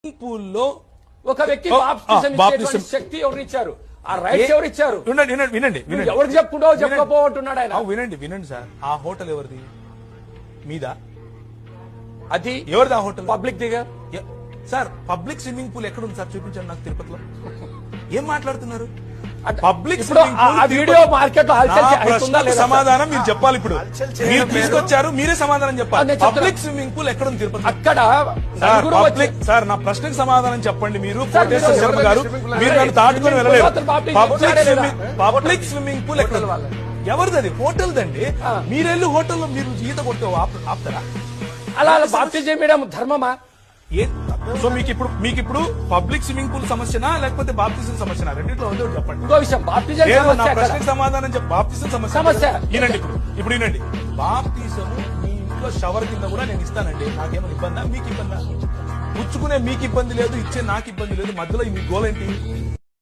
పూల్లో ఒక వ్యక్తి బాప్తిజం శక్తి ఎవరు ఇచ్చారు? ఆ రైట్స్ ఎవరు ఇచ్చారు? వినండి ఎవరికి చెప్పుకుంటావు చెప్పకపోతున్నాడు ఆయన. వినండి సార్, ఆ హోటల్ ఎవరిది? మీద అది ఎవరిది? ఆ హోటల్ పబ్లిక్ దిగా సార్. పబ్లిక్ స్విమ్మింగ్ పూల్ ఎక్కడ ఉంది సార్? చూపించండి నాకు తిరుపతిలో. ఏం మాట్లాడుతున్నారు? పబ్లిక్ వీడియో మార్కెట్ లో సమాధానం మీరు చెప్పాలి. ఇప్పుడు మీరు తీసుకొచ్చారు, మీరే సమాధానం చెప్పాలి. పబ్లిక్ స్విమ్మింగ్ పూల్ ఎక్కడ ఉంది తిరుపతి? అక్కడ సార్ నా ప్రశ్నకు సమాధానం చెప్పండి. మీరు కోటేశ్వర శర్మ గారు, మీరు నన్ను దాటుకొని వెళ్ళలేదు. పబ్లిక్ స్విమ్మింగ్ పూల్ ఎక్కడ? ఎవరిది? అది హోటల్ దండి. మీరెళ్ళి హోటల్లో మీరు ఈత కొడితే ఆపుతారా? అలా బాప్తిజం చేయడం ధర్మమా? సో మీకు ఇప్పుడు పబ్లిక్ స్విమ్మింగ్ పూల్ సమస్యనా లేకపోతే బాప్తిజం సమస్యనా? రెండింటిలో ఉందో చెప్పండి. ఇంకో విషయం, బాప్తిజం నా ప్రశ్నకు సమాధానం చెప్పి. బాప్తిజం సమస్య వినండి. ఇప్పుడు వినండి, బాప్తిజము మీ ఇంట్లో షవర్ కింద కూడా నేను ఇస్తానండి. నాకేమైనా ఇబ్బందా? మీకు ఇబ్బందా? పుచ్చుకునే మీకు ఇబ్బంది లేదు, ఇచ్చే నాకు ఇబ్బంది లేదు. మధ్యలో మీ గోల్ ఏంటి?